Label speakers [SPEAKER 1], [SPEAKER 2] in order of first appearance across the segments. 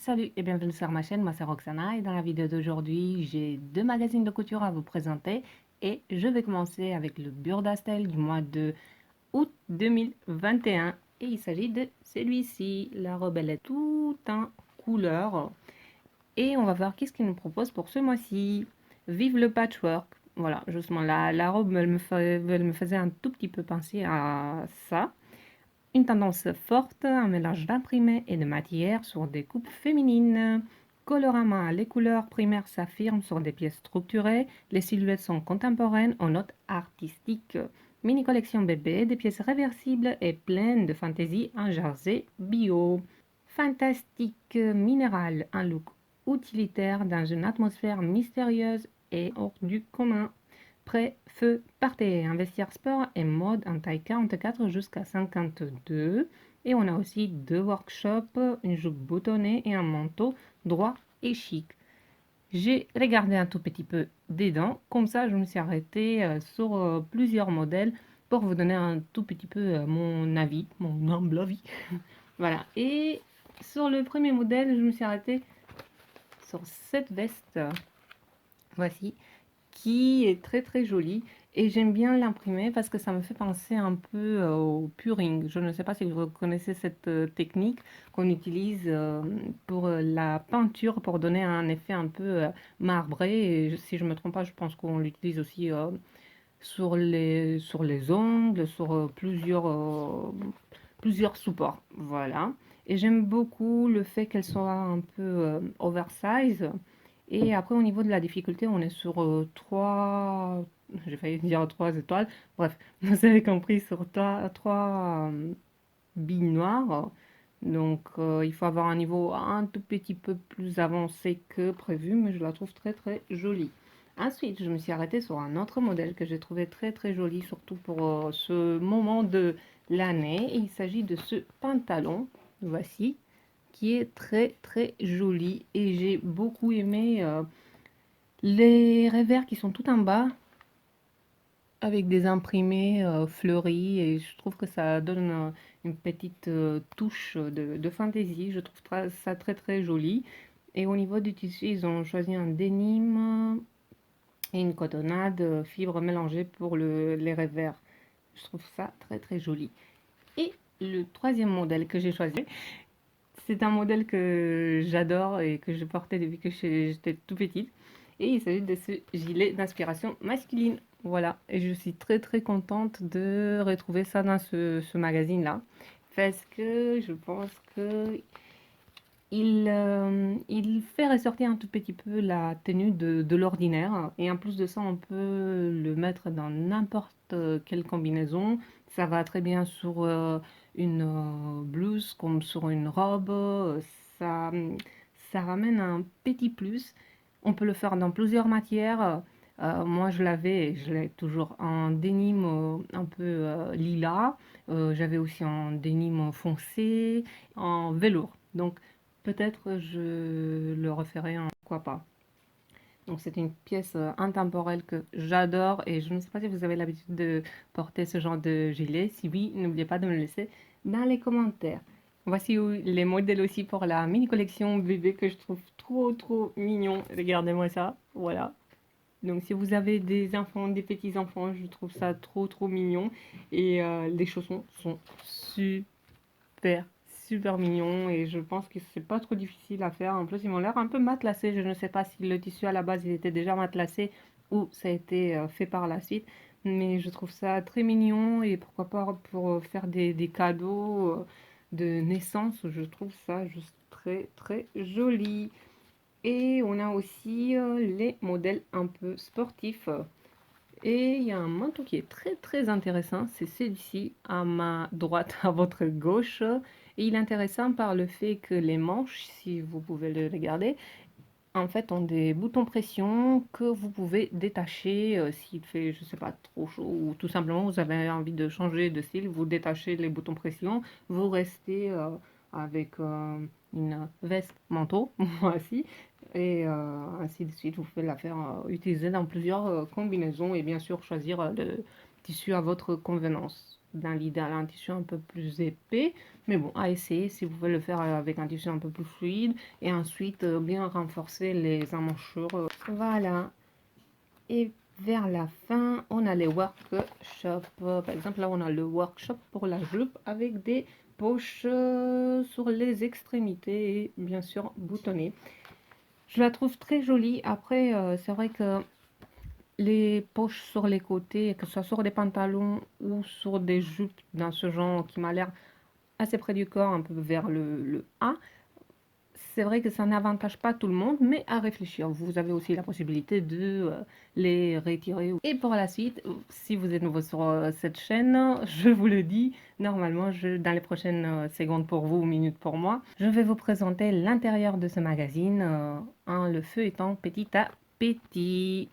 [SPEAKER 1] Salut et bienvenue sur ma chaîne, moi c'est Roxana et dans la vidéo d'aujourd'hui j'ai deux magazines de couture à vous présenter et je vais commencer avec le Burda Style du mois de août 2021 et il s'agit de celui-ci. La robe elle est tout en couleur et on va voir qu'est-ce qu'il nous propose pour ce mois-ci. Vive le patchwork! Voilà, justement la robe elle me faisait un tout petit peu penser à ça. Une tendance forte, un mélange d'imprimés et de matière sur des coupes féminines. Colorama, les couleurs primaires s'affirment sur des pièces structurées, les silhouettes sont contemporaines aux notes artistiques. Mini collection bébé, des pièces réversibles et pleines de fantaisie en jersey bio. Fantastique minéral, un look utilitaire dans une atmosphère mystérieuse et hors du commun. Prêt, feu, partez! Un vestiaire sport et mode en taille 44 jusqu'à 52. Et on a aussi deux workshops, une jupe boutonnée et un manteau droit et chic. J'ai regardé un tout petit peu dedans, comme ça je me suis arrêtée sur plusieurs modèles pour vous donner un tout petit peu mon avis, mon humble avis. Voilà, et sur le premier modèle, je me suis arrêtée sur cette veste, voici, qui est très très jolie et j'aime bien l'imprimer parce que ça me fait penser un peu au puring. Je ne sais pas si vous connaissez cette technique qu'on utilise pour la peinture pour donner un effet un peu marbré. Et si je me trompe pas, je pense qu'on l'utilise aussi sur les ongles, sur plusieurs supports. Voilà. Et j'aime beaucoup le fait qu'elle soit un peu oversize. Et après, au niveau de la difficulté, on est sur j'ai failli dire 3 étoiles. Bref, vous avez compris, sur trois billes noires. Donc, il faut avoir un niveau un tout petit peu plus avancé que prévu, mais je la trouve très très jolie. Ensuite, je me suis arrêtée sur un autre modèle que j'ai trouvé très très joli, surtout pour ce moment de l'année. Il s'agit de ce pantalon, voici, qui est très très joli et j'ai beaucoup aimé les revers qui sont tout en bas avec des imprimés fleuris et je trouve que ça donne une petite touche de fantaisie. Je trouve ça très très joli. Et au niveau du tissu, ils ont choisi un denim et une cotonnade fibre mélangée pour les revers. Je trouve ça très très joli. Et le troisième modèle que j'ai choisi, c'est un modèle que j'adore et que je portais depuis que j'étais tout petite. Et il s'agit de ce gilet d'inspiration masculine. Voilà, et je suis très très contente de retrouver ça dans ce magazine-là. Parce que je pense que il fait ressortir un tout petit peu la tenue de l'ordinaire. Et en plus de ça, on peut le mettre dans n'importe quelle combinaison. Ça va très bien sur une blouse comme sur une robe. Ça, ça ramène un petit plus. On peut le faire dans plusieurs matières. Moi, je l'avais et je l'ai toujours en dénime un peu lilas. J'avais aussi en dénime foncé, en velours. Donc, peut-être je le referai en quoi pas. Donc c'est une pièce intemporelle que j'adore et je ne sais pas si vous avez l'habitude de porter ce genre de gilet. Si oui, n'oubliez pas de me le laisser dans les commentaires. Voici les modèles aussi pour la mini collection bébé que je trouve trop trop mignon. Regardez-moi ça, voilà. Donc si vous avez des enfants, des petits enfants, je trouve ça trop trop mignon et les chaussons sont super super mignons et je pense que c'est pas trop difficile à faire. En plus, ils m'ont l'air un peu matelassés. Je ne sais pas si le tissu à la base il était déjà matelassé ou ça a été fait par la suite, mais je trouve ça très mignon et pourquoi pas pour faire des cadeaux de naissance. Je trouve ça juste très très joli. Et on a aussi les modèles un peu sportifs. Et il y a un manteau qui est très très intéressant, c'est celui-ci à ma droite, à votre gauche. Et il est intéressant par le fait que les manches, si vous pouvez le regarder, en fait ont des boutons pression que vous pouvez détacher s'il fait, je sais pas, trop chaud ou tout simplement vous avez envie de changer de style, vous détachez les boutons pression, vous restez avec une veste manteau, voici, et ainsi de suite. Vous pouvez la faire utiliser dans plusieurs combinaisons et bien sûr choisir le tissu à votre convenance. dans l'idéal un tissu un peu plus épais. Mais bon, à essayer si vous voulez le faire avec un tissu un peu plus fluide. Et ensuite, bien renforcer les emmanchures. Voilà. Et vers la fin, on a les workshops. Par exemple, là, on a le workshop pour la jupe avec des poches sur les extrémités et bien sûr boutonnées. Je la trouve très jolie. Après, c'est vrai que les poches sur les côtés, que ce soit sur des pantalons ou sur des jupes dans ce genre qui m'a l'air assez près du corps, un peu vers le A, c'est vrai que ça n'avantage pas tout le monde, mais à réfléchir. Vous avez aussi la possibilité de les retirer. Et pour la suite, si vous êtes nouveau sur cette chaîne, je vous le dis, normalement, dans les prochaines secondes pour vous, minutes pour moi, je vais vous présenter l'intérieur de ce magazine, le feu étant petit à petit.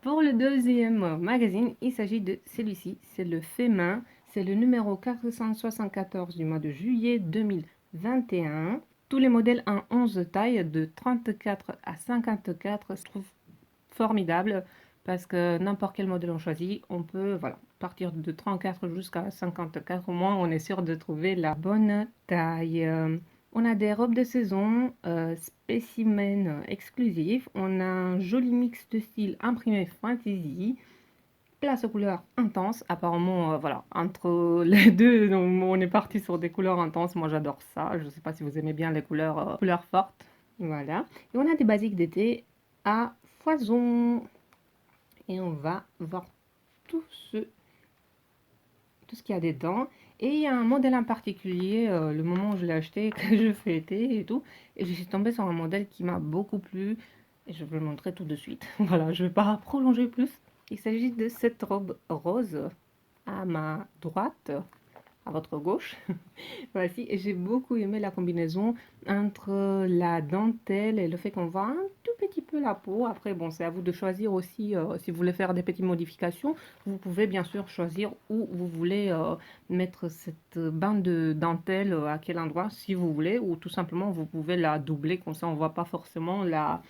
[SPEAKER 1] Pour le deuxième magazine, il s'agit de celui-ci, c'est le fait main, c'est le numéro 474 du mois de juillet 2021. Tous les modèles en 11 tailles de 34 à 54, je trouve formidable parce que n'importe quel modèle on choisit, on peut voilà, partir de 34 jusqu'à 54, au moins on est sûr de trouver la bonne taille. On a des robes de saison, spécimen exclusifs. On a un joli mix de style imprimé fantasy. Place aux couleurs intenses. Apparemment, voilà, entre les deux, on est parti sur des couleurs intenses. Moi, j'adore ça. Je ne sais pas si vous aimez bien les couleurs fortes. Voilà. Et on a des basiques d'été à foison. Et on va voir tout ce qu'il y a dedans. Et il y a un modèle en particulier, le moment où je l'ai acheté, que je fêtais et tout. Et je suis tombée sur un modèle qui m'a beaucoup plu. Et je vais le montrer tout de suite. Voilà, je ne vais pas prolonger plus. Il s'agit de cette robe rose à ma droite, à votre gauche. Voici, et j'ai beaucoup aimé la combinaison entre la dentelle et le fait qu'on voit un tout petit peu la peau. Après, bon, c'est à vous de choisir aussi si vous voulez faire des petites modifications. Vous pouvez bien sûr choisir où vous voulez mettre cette bande de dentelle, à quel endroit, si vous voulez, ou tout simplement vous pouvez la doubler, comme ça on voit pas forcément la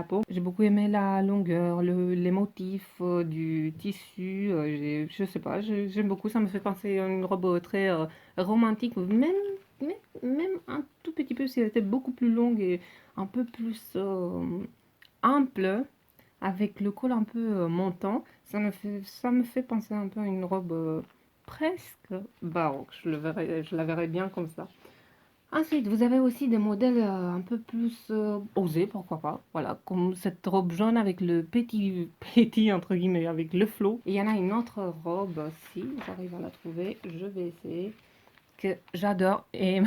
[SPEAKER 1] peau. J'ai beaucoup aimé la longueur, les motifs du tissu. Je sais pas, j'aime beaucoup. Ça me fait penser à une robe très romantique, même un tout petit peu si elle était beaucoup plus longue et un peu plus ample, avec le col un peu montant. Ça me fait penser un peu à une robe presque baroque. Je la verrais bien comme ça. Ensuite, vous avez aussi des modèles un peu plus osés, pourquoi pas. Voilà, comme cette robe jaune avec le petit, petit entre guillemets, avec le flot. Et il y en a une autre robe, si j'arrive à la trouver, je vais essayer, que j'adore. Et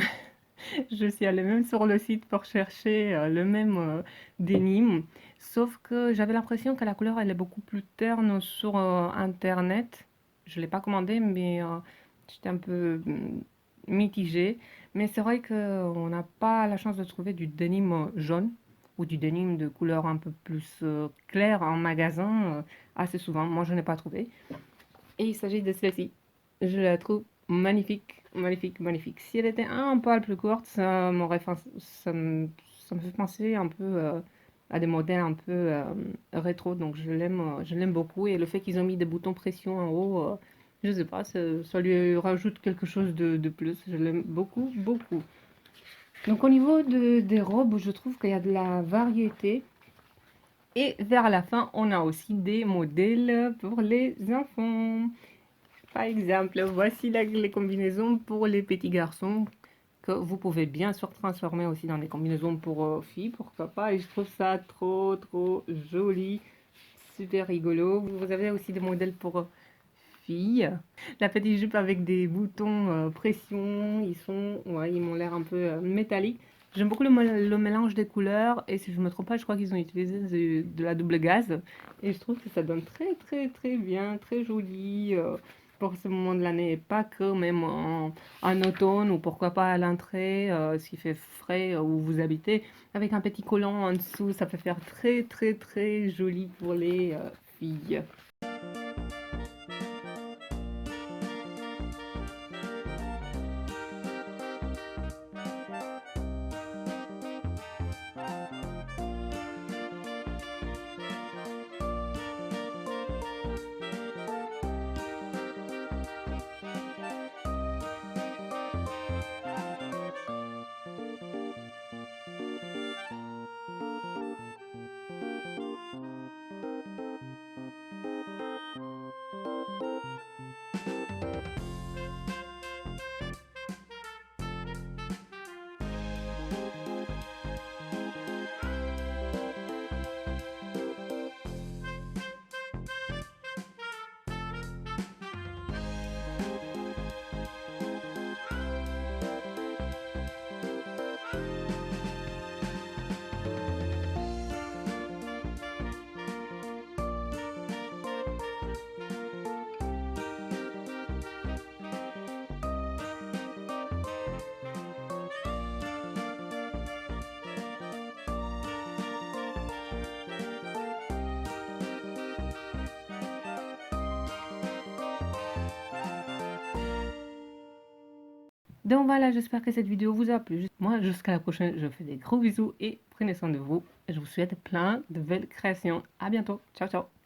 [SPEAKER 1] je suis allée même sur le site pour chercher le même denim. Sauf que j'avais l'impression que la couleur, elle est beaucoup plus terne sur Internet. Je ne l'ai pas commandé, mais j'étais un peu mitigée. Mais c'est vrai qu'on n'a pas la chance de trouver du denim jaune ou du denim de couleur un peu plus claire en magasin assez souvent. Moi, je n'ai pas trouvé. Et il s'agit de celle-ci. Je la trouve magnifique, magnifique, magnifique. Si elle était un poil plus courte, ça me fait penser un peu à des modèles un peu rétro. Donc je l'aime beaucoup. Et le fait qu'ils ont mis des boutons pression en haut, je sais pas, ça lui rajoute quelque chose de plus. Je l'aime beaucoup, beaucoup. Donc au niveau des robes, je trouve qu'il y a de la variété. Et vers la fin, on a aussi des modèles pour les enfants. Par exemple, voici les combinaisons pour les petits garçons que vous pouvez bien sûr transformer aussi dans des combinaisons pour filles, pourquoi pas. Et je trouve ça trop joli, super rigolo. Vous avez aussi des modèles pour filles. La petite jupe avec des boutons pression, ouais, ils m'ont l'air un peu métalliques. J'aime beaucoup le mélange des couleurs et si je me trompe pas, je crois qu'ils ont utilisé de la double gaze et je trouve que ça donne très bien, très joli pour ce moment de l'année et pas que même en automne ou pourquoi pas à l'entrée s'il fait frais où vous habitez avec un petit collant en dessous, ça peut faire très joli pour les filles. Donc voilà, j'espère que cette vidéo vous a plu. Moi, jusqu'à la prochaine, je vous fais des gros bisous et prenez soin de vous. Je vous souhaite plein de belles créations. À bientôt. Ciao, ciao.